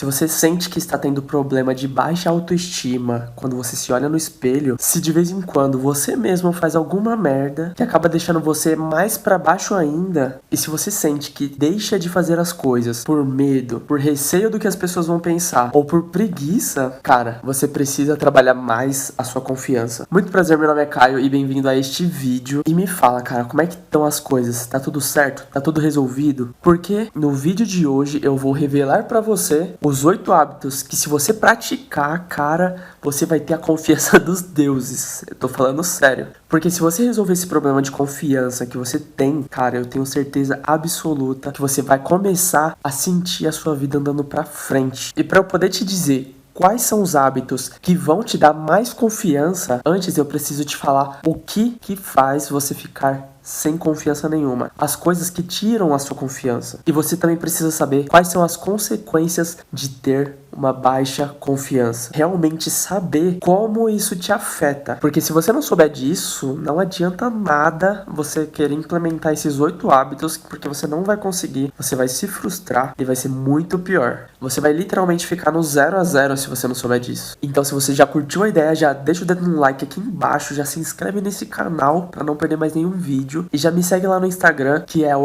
Se você sente que está tendo problema de baixa autoestima quando você se olha no espelho, se de vez em quando você mesmo faz alguma merda que acaba deixando você mais pra baixo ainda, e se você sente que deixa de fazer as coisas por medo, por receio do que as pessoas vão pensar ou por preguiça, cara, você precisa trabalhar mais a sua confiança. Muito prazer, meu nome é Caio e bem-vindo a este vídeo. E me fala, cara, como é que estão as coisas? Tá tudo certo? Tá tudo resolvido? Porque no vídeo de hoje eu vou revelar pra você os 8 hábitos que, se você praticar, cara, você vai ter a confiança dos deuses. Eu tô falando sério. Porque se você resolver esse problema de confiança que você tem, cara, eu tenho certeza absoluta que você vai começar a sentir a sua vida andando pra frente. E pra eu poder te dizer quais são os hábitos que vão te dar mais confiança, antes eu preciso te falar o que faz você ficar sem confiança nenhuma, as coisas que tiram a sua confiança. E você também precisa saber quais são as consequências de ter uma baixa confiança. Realmente saber como isso te afeta. Porque se você não souber disso, não adianta nada você querer implementar esses 8 hábitos, porque você não vai conseguir, você vai se frustrar e vai ser muito pior. Você vai literalmente ficar no 0 a 0 se você não souber disso. Então, se você já curtiu a ideia, já deixa o dedo no like aqui embaixo, já se inscreve nesse canal para não perder mais nenhum vídeo. E já me segue lá no Instagram, que é o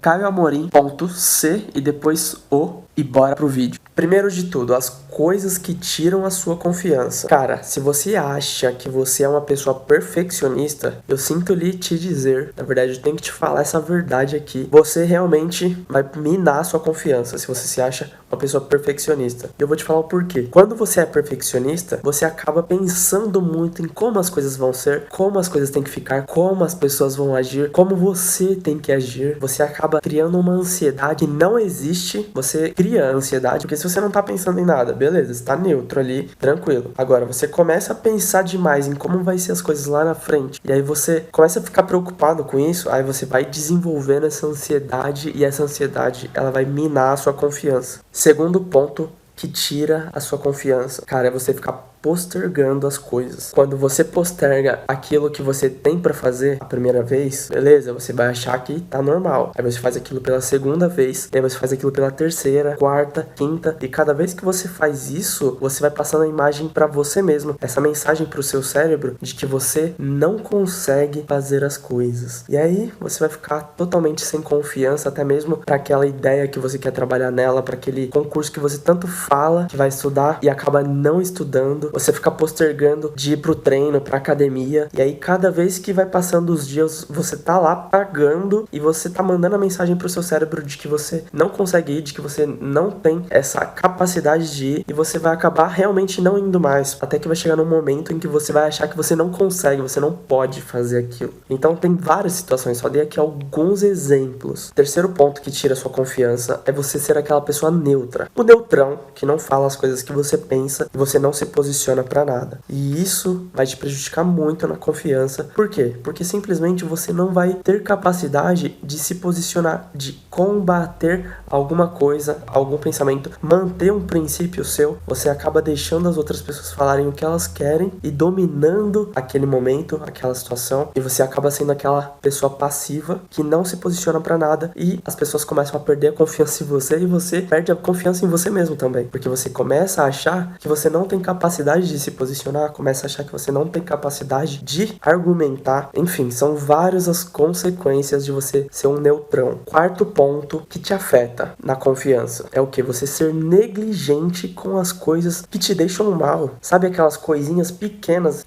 @caioamorim.c e depois o... E bora pro vídeo. Primeiro de tudo, as coisas que tiram a sua confiança. Cara, se você acha que você é uma pessoa perfeccionista, eu sinto lhe te dizer, na verdade eu tenho que te falar essa verdade aqui, você realmente vai minar a sua confiança se você se acha uma pessoa perfeccionista. E eu vou te falar o porquê. Quando você é perfeccionista, você acaba pensando muito em como as coisas vão ser, como as coisas têm que ficar, como as pessoas vão agir, como você tem que agir. Você acaba criando uma ansiedade que não existe. Você cria ansiedade, porque se você não tá pensando em nada, beleza, você tá neutro ali, tranquilo. Agora, você começa a pensar demais em como vai ser as coisas lá na frente, e aí você começa a ficar preocupado com isso, aí você vai desenvolvendo essa ansiedade, e essa ansiedade, ela vai minar a sua confiança. Segundo ponto que tira a sua confiança, cara, é você ficar postergando as coisas. Quando você posterga aquilo que você tem pra fazer a primeira vez, beleza, você vai achar que tá normal. Aí você faz aquilo pela segunda vez, aí você faz aquilo pela terceira, quarta, quinta, e cada vez que você faz isso, você vai passando a imagem pra você mesmo, essa mensagem pro seu cérebro de que você não consegue fazer as coisas. E aí você vai ficar totalmente sem confiança, até mesmo pra aquela ideia que você quer trabalhar nela, pra aquele concurso que você tanto fala que vai estudar e acaba não estudando. Você fica postergando de ir pro treino, pra academia, e aí cada vez que vai passando os dias, você tá lá pagando e você tá mandando a mensagem pro seu cérebro de que você não consegue ir, de que você não tem essa capacidade de ir, e você vai acabar realmente não indo mais, até que vai chegar num momento em que você vai achar que você não consegue, você não pode fazer aquilo. Então tem várias situações, só dei aqui alguns exemplos. Terceiro ponto que tira a sua confiança é você ser aquela pessoa neutra. O neutrão, que não fala as coisas que você pensa, e você não se posiciona pra nada. E isso vai te prejudicar muito na confiança. Por quê? Porque simplesmente você não vai ter capacidade de se posicionar, de combater alguma coisa, algum pensamento, manter um princípio seu. Você acaba deixando as outras pessoas falarem o que elas querem e dominando aquele momento, aquela situação, e você acaba sendo aquela pessoa passiva que não se posiciona pra nada, e as pessoas começam a perder a confiança em você, e você perde a confiança em você mesmo também, porque você começa a achar que você não tem capacidade de se posicionar, começa a achar que você não tem capacidade de argumentar. Enfim, são várias as consequências de você ser um neutrão. Quarto ponto que te afeta na confiança é o que? Você ser negligente com as coisas que te deixam mal. Sabe aquelas coisinhas pequenas,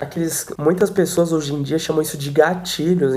muitas pessoas hoje em dia chamam isso de gatilhos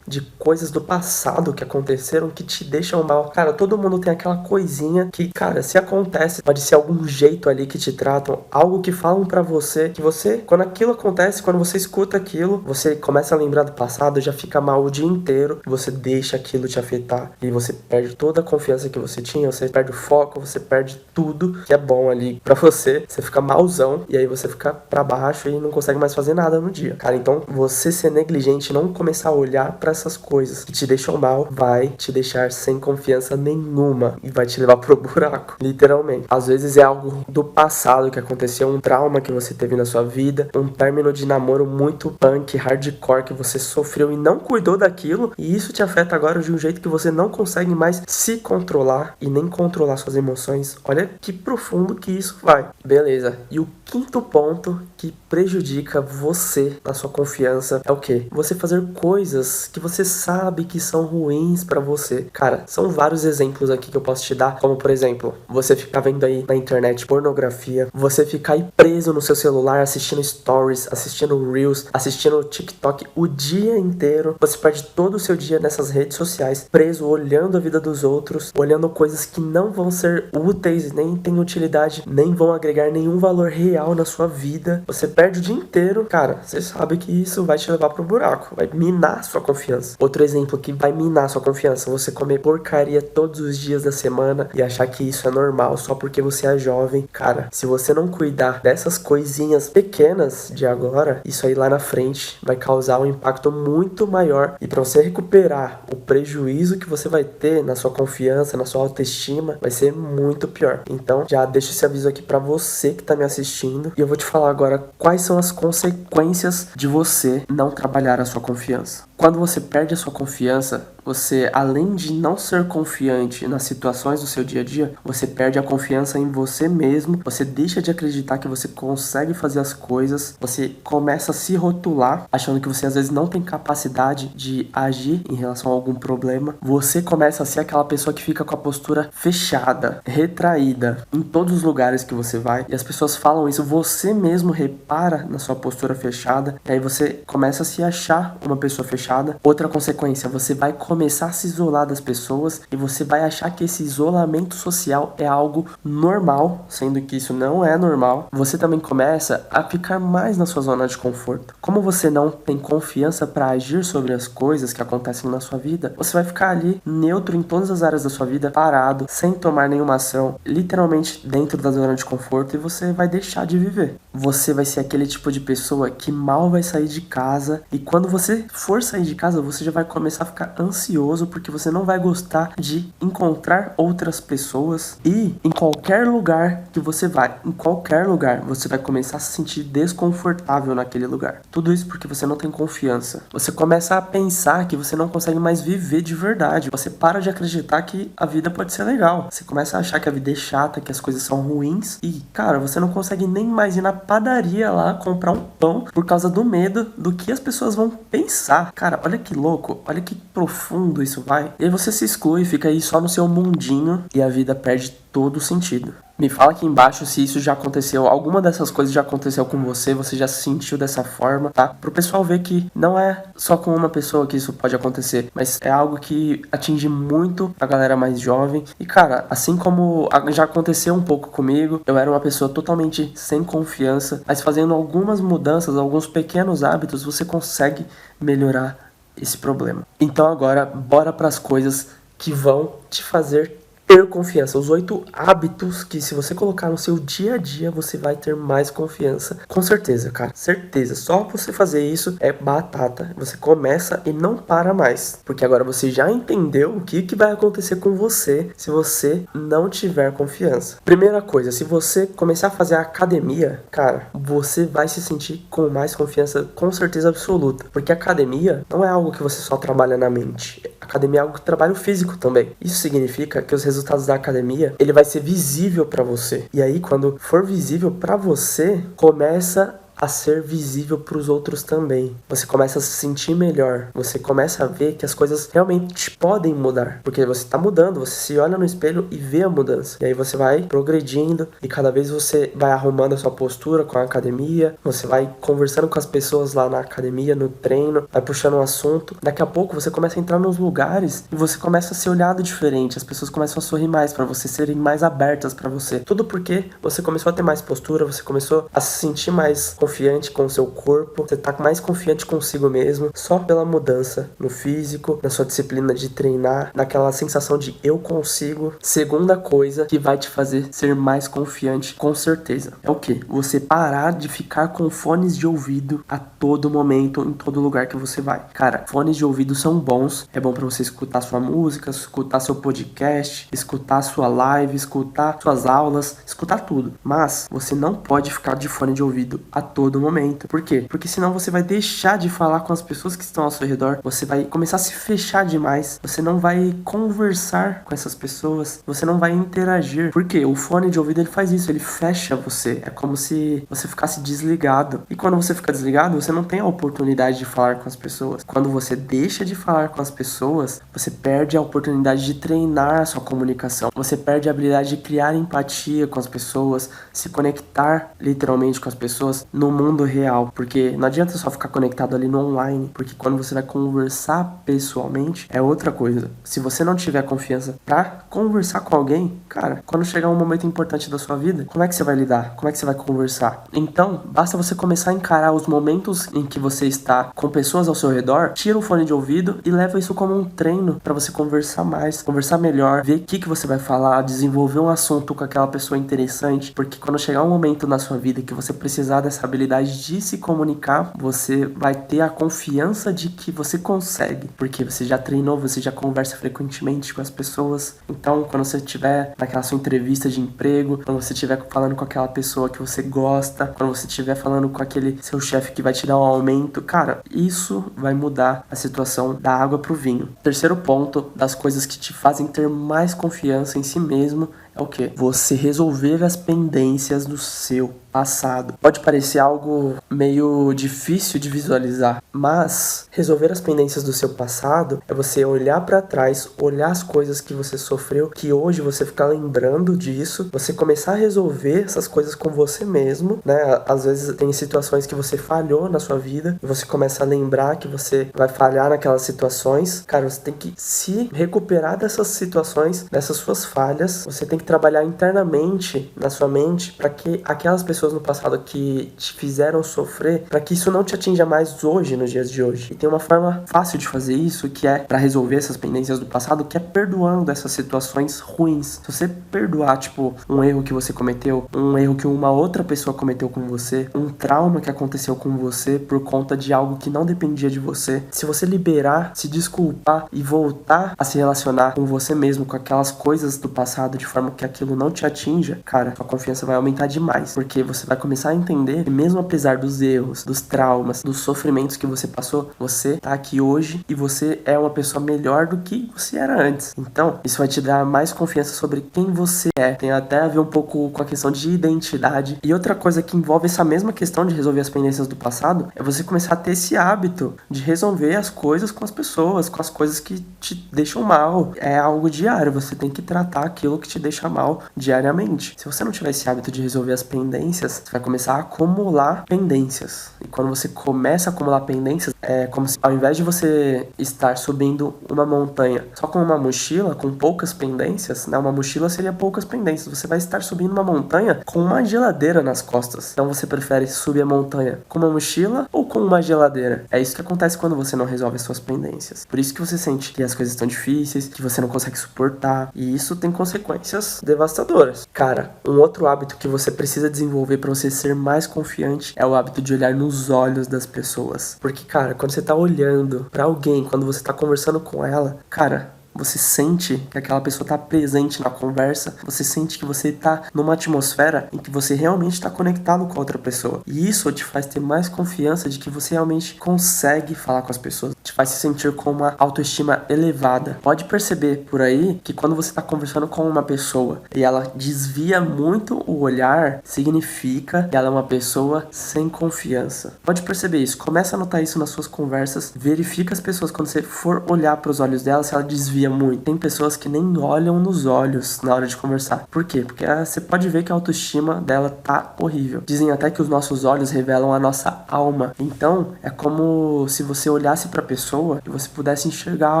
de coisas do passado que aconteceram que te deixam mal. Cara, todo mundo tem aquela coisinha que, cara, se acontece, pode ser algum jeito ali que te tratam, algo que falam pra você, que você, quando aquilo acontece, quando você escuta aquilo, você começa a lembrar do passado, já fica mal o dia inteiro, você deixa aquilo te afetar, e você perde toda a confiança que você tinha, você perde o foco, você perde tudo que é bom ali pra você fica malzão, e aí você fica pra baixo e não consegue mais fazer nada no dia. Cara, então você ser negligente, não começar a olhar pra essas coisas que te deixam mal, vai te deixar sem confiança nenhuma, e vai te levar pro buraco, literalmente. Às vezes é algo do passado que aconteceu, um trauma que que você teve na sua vida, um término de namoro muito punk, hardcore que você sofreu e não cuidou daquilo, e isso te afeta agora de um jeito que você não consegue mais se controlar e nem controlar suas emoções. Olha que profundo que isso vai. Beleza. E o quinto ponto que prejudica você na sua confiança é o quê? Você fazer coisas que você sabe que são ruins pra você. Cara, são vários exemplos aqui que eu posso te dar, como por exemplo, você ficar vendo aí na internet pornografia, você ficar aí preso no seu celular assistindo stories, assistindo reels, assistindo TikTok o dia inteiro. Você perde todo o seu dia nessas redes sociais, preso, olhando a vida dos outros, olhando coisas que não vão ser úteis, nem têm utilidade, nem vão agregar nenhum valor real na sua vida. Você perde o dia inteiro. Cara, você sabe que isso vai te levar pro buraco, vai minar sua confiança. Outro exemplo que vai minar sua confiança, você comer porcaria todos os dias da semana e achar que isso é normal só porque você é jovem. Cara, se você não cuidar dessas coisinhas pequenas de agora, isso aí lá na frente vai causar um impacto muito maior, e para você recuperar o prejuízo que você vai ter na sua confiança, na sua autoestima, vai ser muito pior. Então já deixo esse aviso aqui para você que tá me assistindo, e eu vou te falar agora quais são as consequências de você não trabalhar a sua confiança. Quando você perde a sua confiança, você, além de não ser confiante nas situações do seu dia a dia, você perde a confiança em você mesmo, você deixa de acreditar que você consegue fazer as coisas, você começa a se rotular, achando que você às vezes não tem capacidade de agir em relação a algum problema. Você começa a ser aquela pessoa que fica com a postura fechada, retraída, em todos os lugares que você vai, e as pessoas falam isso, você mesmo repara na sua postura fechada, e aí você começa a se achar uma pessoa fechada. Outra consequência, você vai começar a se isolar das pessoas e você vai achar que esse isolamento social é algo normal, sendo que isso não é normal. Você também começa a ficar mais na sua zona de conforto. Como você não tem confiança para agir sobre as coisas que acontecem na sua vida, você vai ficar ali neutro em todas as áreas da sua vida, parado, sem tomar nenhuma ação, literalmente dentro da zona de conforto, e você vai deixar de viver. Você vai ser aquele tipo de pessoa que mal vai sair de casa, e quando você for sair de casa, você já vai começar a ficar ansioso, porque você não vai gostar de encontrar outras pessoas, e em qualquer lugar que você vai, em qualquer lugar, você vai começar a se sentir desconfortável naquele lugar. Tudo isso porque você não tem confiança. Você começa a pensar que você não consegue mais viver de verdade. Você para de acreditar que a vida pode ser legal. Você começa a achar que a vida é chata, que as coisas são ruins, e, cara, você não consegue nem mais ir na padaria lá comprar um pão por causa do medo do que as pessoas vão pensar. Cara, olha que louco, olha que profundo isso vai. E aí você se exclui, fica aí só no seu mundinho, e a vida perde todo o sentido. Me fala aqui embaixo se isso já aconteceu, alguma dessas coisas já aconteceu com você, você já se sentiu dessa forma, tá? Pro pessoal ver que não é só com uma pessoa que isso pode acontecer, mas é algo que atinge muito a galera mais jovem. E, cara, assim como já aconteceu um pouco comigo, eu era uma pessoa totalmente sem confiança, mas fazendo algumas mudanças, alguns pequenos hábitos, você consegue melhorar esse problema. Então agora, bora pras coisas que vão te fazer ter confiança. Os 8 hábitos que, se você colocar no seu dia a dia, você vai ter mais confiança. Com certeza, cara. Certeza. Só você fazer isso é batata. Você começa e não para mais. Porque agora você já entendeu o que vai acontecer com você se você não tiver confiança. Primeira coisa, se você começar a fazer academia, cara, você vai se sentir com mais confiança, com certeza absoluta. Porque academia não é algo que você só trabalha na mente. Academia é algo que trabalha o físico também. Isso significa que os resultados da academia, ele vai ser visível pra você. E aí, quando for visível pra você, começa a ser visível para os outros também. Você começa a se sentir melhor. Você começa a ver que as coisas realmente podem mudar. Porque você está mudando, você se olha no espelho e vê a mudança. E aí você vai progredindo e cada vez você vai arrumando a sua postura com a academia. Você vai conversando com as pessoas lá na academia, no treino, vai puxando um assunto. Daqui a pouco você começa a entrar nos lugares e você começa a ser olhado diferente. As pessoas começam a sorrir mais para você, serem mais abertas para você. Tudo porque você começou a ter mais postura, você começou a se sentir mais confiante confiante com o seu corpo, você tá mais confiante consigo mesmo, só pela mudança no físico, na sua disciplina de treinar, naquela sensação de eu consigo. Segunda coisa que vai te fazer ser mais confiante, com certeza, é o quê? Você parar de ficar com fones de ouvido a todo momento, em todo lugar que você vai. Cara, fones de ouvido são bons, é bom pra você escutar sua música, escutar seu podcast, escutar sua live, escutar suas aulas, escutar tudo. Mas você não pode ficar de fone de ouvido a todo momento. Por quê? Porque senão você vai deixar de falar com as pessoas que estão ao seu redor, você vai começar a se fechar demais, você não vai conversar com essas pessoas, você não vai interagir. Por quê? O fone de ouvido ele faz isso, ele fecha você. É como se você ficasse desligado. E quando você fica desligado, você não tem a oportunidade de falar com as pessoas. Quando você deixa de falar com as pessoas, você perde a oportunidade de treinar a sua comunicação. Você perde a habilidade de criar empatia com as pessoas, se conectar literalmente com as pessoas no mundo real. Porque não adianta só ficar conectado ali no online, porque quando você vai conversar pessoalmente, é outra coisa. Se você não tiver confiança pra conversar com alguém, cara, quando chegar um momento importante da sua vida, como é que você vai lidar? Como é que você vai conversar? Então, basta você começar a encarar os momentos em que você está com pessoas ao seu redor, tira o fone de ouvido e leva isso como um treino pra você conversar mais, conversar melhor, ver o que você vai falar, desenvolver um assunto com aquela pessoa interessante, porque quando chegar um momento na sua vida que você precisar dessa habilidade de se comunicar, você vai ter a confiança de que você consegue, porque você já treinou, você já conversa frequentemente com as pessoas. Então, quando você estiver naquela sua entrevista de emprego, quando você estiver falando com aquela pessoa que você gosta, quando você estiver falando com aquele seu chefe que vai te dar um aumento, cara, isso vai mudar a situação da água pro vinho. Terceiro ponto das coisas que te fazem ter mais confiança em si mesmo é o quê? Você resolver as pendências do seu passado. Pode parecer algo meio difícil de visualizar, mas resolver as pendências do seu passado é você olhar pra trás, olhar as coisas que você sofreu, que hoje você fica lembrando disso, você começar a resolver essas coisas com você mesmo, né? Às vezes tem situações que você falhou na sua vida e você começa a lembrar que você vai falhar naquelas situações. Cara, você tem que se recuperar dessas situações, dessas suas falhas. Você tem que trabalhar internamente na sua mente para que aquelas pessoas no passado que te fizeram sofrer, para que isso não te atinja mais hoje, nos dias de hoje. E tem uma forma fácil de fazer isso, que é para resolver essas pendências do passado, que é perdoando essas situações ruins. Se você perdoar, tipo, um erro que você cometeu, um erro que uma outra pessoa cometeu com você, um trauma que aconteceu com você por conta de algo que não dependia de você, se você liberar, se desculpar e voltar a se relacionar com você mesmo, com aquelas coisas do passado, de forma que aquilo não te atinja, cara, sua confiança vai aumentar demais, porque você vai começar a entender que mesmo apesar dos erros, dos traumas, dos sofrimentos que você passou, você tá aqui hoje e você é uma pessoa melhor do que você era antes. Então, isso vai te dar mais confiança sobre quem você é. Tem até a ver um pouco com a questão de identidade. E outra coisa que envolve essa mesma questão de resolver as pendências do passado é você começar a ter esse hábito de resolver as coisas com as pessoas, com as coisas que te deixam mal. É algo diário, você tem que tratar aquilo que te deixa mal diariamente. Se você não tiver esse hábito de resolver as pendências, você vai começar a acumular pendências. E quando você começa a acumular pendências, é como se ao invés de você estar subindo uma montanha só com uma mochila, com poucas pendências, né? Uma mochila seria poucas pendências. Você vai estar subindo uma montanha com uma geladeira nas costas. Então você prefere subir a montanha com uma mochila ou com uma geladeira? É isso que acontece quando você não resolve as suas pendências. Por isso que você sente que as coisas estão difíceis, que você não consegue suportar. E isso tem consequências devastadoras. Cara, um outro hábito que você precisa desenvolver para você ser mais confiante é o hábito de olhar nos olhos das pessoas. Porque, cara, quando você tá olhando pra alguém, quando você tá conversando com ela, cara, você sente que aquela pessoa tá presente na conversa, você sente que você tá numa atmosfera em que você realmente tá conectado com a outra pessoa. E isso te faz ter mais confiança de que você realmente consegue falar com as pessoas, te faz se sentir com uma autoestima elevada. Pode perceber por aí que quando você tá conversando com uma pessoa e ela desvia muito o olhar, significa que ela é uma pessoa sem confiança. Pode perceber isso, começa a notar isso nas suas conversas, verifica as pessoas quando você for olhar pros olhos dela, se ela desvia muito. Tem pessoas que nem olham nos olhos na hora de conversar. Por quê? Porque você pode ver que a autoestima dela tá horrível. Dizem até que os nossos olhos revelam a nossa alma. Então, é como se você olhasse pra pessoa e você pudesse enxergar a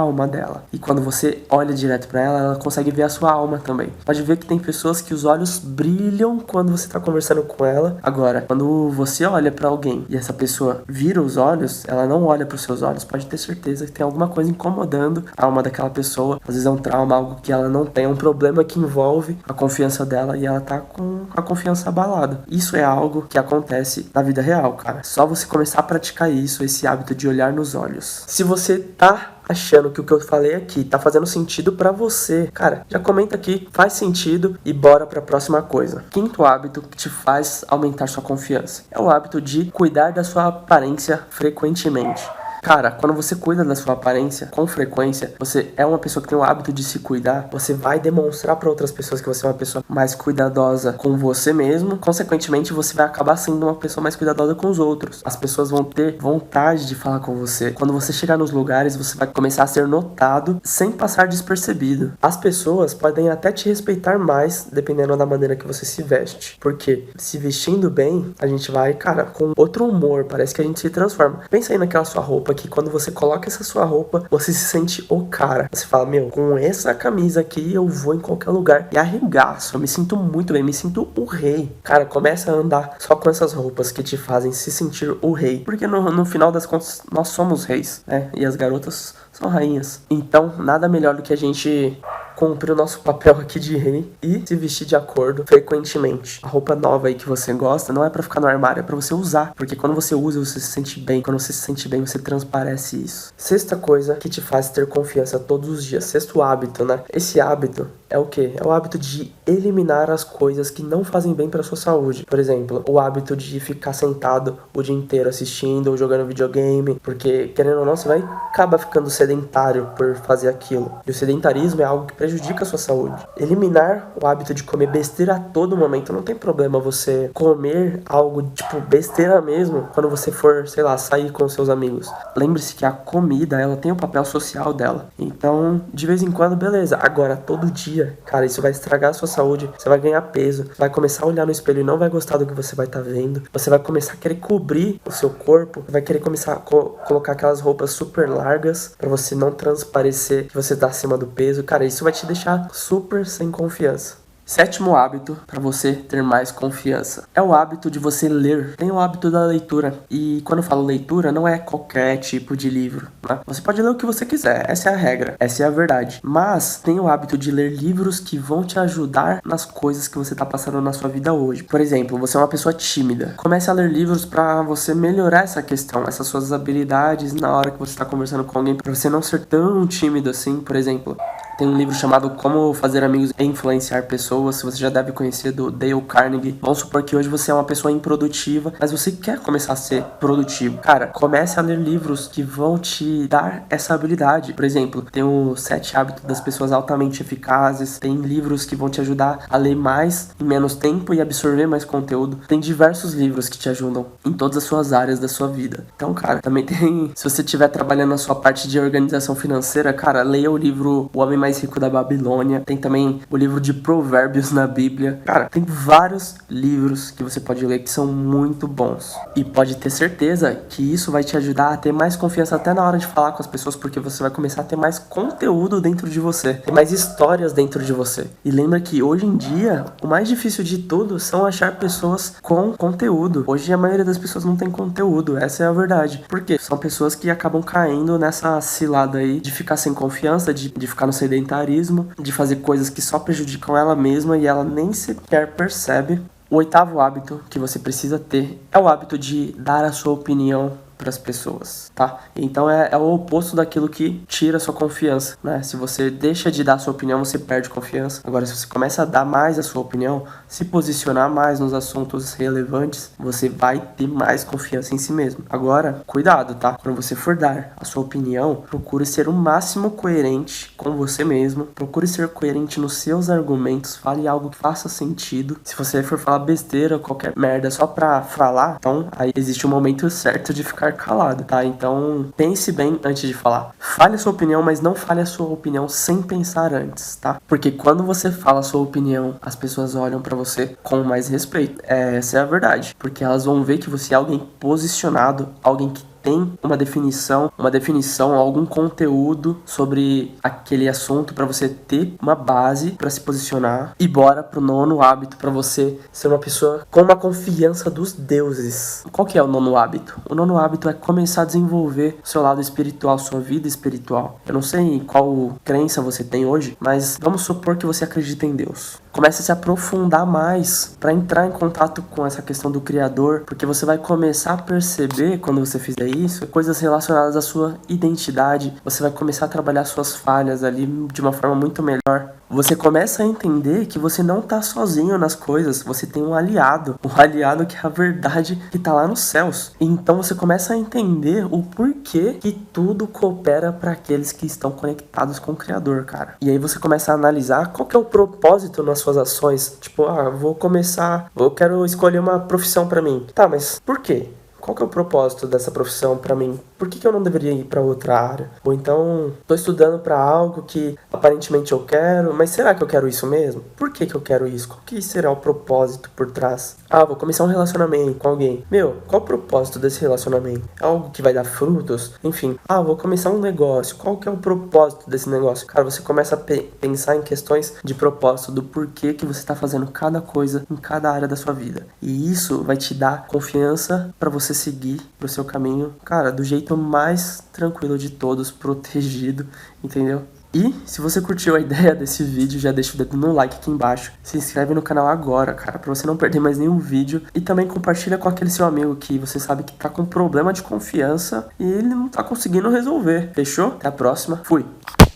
alma dela. E quando você olha direto pra ela, ela consegue ver a sua alma também. Pode ver que tem pessoas que os olhos brilham quando você tá conversando com ela. Agora, quando você olha pra alguém e essa pessoa vira os olhos, ela não olha pros seus olhos, pode ter certeza que tem alguma coisa incomodando a alma daquela pessoa. Às vezes é um trauma, algo que ela não tem, um problema que envolve a confiança dela e ela tá com a confiança abalada. Isso é algo que acontece na vida real, cara. Só você começar a praticar isso, esse hábito de olhar nos olhos. Se você tá achando que o que eu falei aqui tá fazendo sentido pra você, cara, já comenta aqui, faz sentido e bora pra próxima coisa. Quinto hábito que te faz aumentar sua confiança é o hábito de cuidar da sua aparência frequentemente. Cara, quando você cuida da sua aparência com frequência, você é uma pessoa que tem o hábito de se cuidar, você vai demonstrar para outras pessoas que você é uma pessoa mais cuidadosa com você mesmo. Consequentemente, você vai acabar sendo uma pessoa mais cuidadosa com os outros. As pessoas vão ter vontade de falar com você. Quando você chegar nos lugares, você vai começar a ser notado sem passar despercebido. As pessoas podem até te respeitar mais, dependendo da maneira que você se veste. Porque se vestindo bem, a gente vai, cara, com outro humor, parece que a gente se transforma. Pensa aí naquela sua roupa que quando você coloca essa sua roupa, você se sente o cara. Você fala, meu, com essa camisa aqui eu vou em qualquer lugar e arregaço, eu me sinto muito bem, me sinto o rei. Cara, começa a andar só com essas roupas que te fazem se sentir o rei, porque no final das contas nós somos reis, né? E as garotas são rainhas. Então, nada melhor do que a gente cumprir o nosso papel aqui de rei e se vestir de acordo frequentemente. A roupa nova aí que você gosta não é pra ficar no armário, é pra você usar, porque quando você usa, você se sente bem. Quando você se sente bem, você transparece isso. Sexta coisa que te faz ter confiança todos os dias. Sexto hábito, né? Esse hábito é o quê? É o hábito de eliminar as coisas que não fazem bem pra sua saúde. Por exemplo, o hábito de ficar sentado o dia inteiro assistindo ou jogando videogame, porque, querendo ou não, você vai acabar ficando sedentário por fazer aquilo. E o sedentarismo é algo que prejudica a sua saúde. Eliminar o hábito de comer besteira a todo momento. Não tem problema você comer algo tipo besteira mesmo quando você for, sei lá, sair com seus amigos. Lembre-se que a comida, ela tem o papel social dela. Então, de vez em quando, beleza. Agora, todo dia, cara, isso vai estragar a sua saúde. Você vai ganhar peso, vai começar a olhar no espelho e não vai gostar do que você vai estar vendo. Você vai começar a querer cobrir o seu corpo, vai querer começar a colocar aquelas roupas super largas pra você não transparecer que você tá acima do peso. Cara, isso vai te deixar super sem confiança. Sétimo hábito para você ter mais confiança é o hábito de você ler. Tem o hábito da leitura. E quando eu falo leitura, não é qualquer tipo de livro, né? Você pode ler o que você quiser, essa é a regra, essa é a verdade. Mas tem o hábito de ler livros que vão te ajudar nas coisas que você tá passando na sua vida hoje. Por exemplo, você é uma pessoa tímida. Comece a ler livros para você melhorar essa questão, essas suas habilidades na hora que você tá conversando com alguém, para você não ser tão tímido assim. Por exemplo, tem um livro chamado Como Fazer Amigos e Influenciar Pessoas, você já deve conhecer, do Dale Carnegie. Vamos supor que hoje você é uma pessoa improdutiva, mas você quer começar a ser produtivo. Cara, comece a ler livros que vão te dar essa habilidade. Por exemplo, tem o 7 Hábitos das Pessoas Altamente Eficazes, tem livros que vão te ajudar a ler mais em menos tempo e absorver mais conteúdo. Tem diversos livros que te ajudam em todas as suas áreas da sua vida. Então, cara, também tem, se você estiver trabalhando na sua parte de organização financeira, cara, leia o livro O Homem Mais Rico da Babilônia. Tem também o livro de Provérbios na Bíblia. Cara, tem vários livros que você pode ler que são muito bons. E pode ter certeza que isso vai te ajudar a ter mais confiança até na hora de falar com as pessoas, porque você vai começar a ter mais conteúdo dentro de você, ter mais histórias dentro de você. E lembra que hoje em dia, o mais difícil de tudo são achar pessoas com conteúdo. Hoje a maioria das pessoas não tem conteúdo, essa é a verdade. Por quê? São pessoas que acabam caindo nessa cilada aí de ficar sem confiança, de ficar no sedentarismo, de fazer coisas que só prejudicam ela mesma e ela nem sequer percebe. O 8º hábito que você precisa ter é o hábito de dar a sua opinião para as pessoas, tá? Então é o oposto daquilo que tira a sua confiança, né? Se você deixa de dar a sua opinião, você perde confiança. Agora, se você começa a dar mais a sua opinião, se posicionar mais nos assuntos relevantes, você vai ter mais confiança em si mesmo. Agora, cuidado, tá? Quando você for dar a sua opinião, procure ser o máximo coerente com você mesmo, procure ser coerente nos seus argumentos, fale algo que faça sentido. Se você for falar besteira, qualquer merda só pra falar, então aí existe um momento certo de ficar calado, tá? Então pense bem antes de falar. Fale a sua opinião, mas não fale a sua opinião sem pensar antes, tá? Porque quando você fala a sua opinião, as pessoas olham pra você com mais respeito. Essa é a verdade, porque elas vão ver que você é alguém posicionado, alguém que tem uma definição, algum conteúdo sobre aquele assunto para você ter uma base para se posicionar. E bora pro nono hábito, para você ser uma pessoa com uma confiança dos deuses. Qual que é o nono hábito? O nono hábito é começar a desenvolver o seu lado espiritual, sua vida espiritual. Eu não sei qual crença você tem hoje, mas vamos supor que você acredita em Deus. Comece a se aprofundar mais para entrar em contato com essa questão do Criador, porque você vai começar a perceber, quando você fizer isso, coisas relacionadas à sua identidade. Você vai começar a trabalhar suas falhas ali de uma forma muito melhor. Você começa a entender que você não tá sozinho nas coisas, você tem um aliado que é a verdade que tá lá nos céus. Então você começa a entender o porquê que tudo coopera para aqueles que estão conectados com o Criador, cara. E aí você começa a analisar qual que é o propósito nas suas ações. Tipo, eu quero escolher uma profissão para mim. Tá, mas por quê? Qual que é o propósito dessa profissão pra mim? Por que eu não deveria ir pra outra área? Ou então, tô estudando pra algo que aparentemente eu quero, mas será que eu quero isso mesmo? Por que eu quero isso? Qual que será o propósito por trás? Vou começar um relacionamento com alguém. Qual o propósito desse relacionamento? É algo que vai dar frutos? Enfim, vou começar um negócio. Qual que é o propósito desse negócio? Cara, você começa a pensar em questões de propósito, do porquê que você tá fazendo cada coisa em cada área da sua vida. E isso vai te dar confiança pra você seguir pro seu caminho, cara, do jeito mais tranquilo de todos, protegido, entendeu? E se você curtiu a ideia desse vídeo, já deixa o dedo no like aqui embaixo. Se inscreve no canal agora, cara, pra você não perder mais nenhum vídeo. E também compartilha com aquele seu amigo que você sabe que tá com problema de confiança e ele não tá conseguindo resolver. Fechou? Até a próxima. Fui!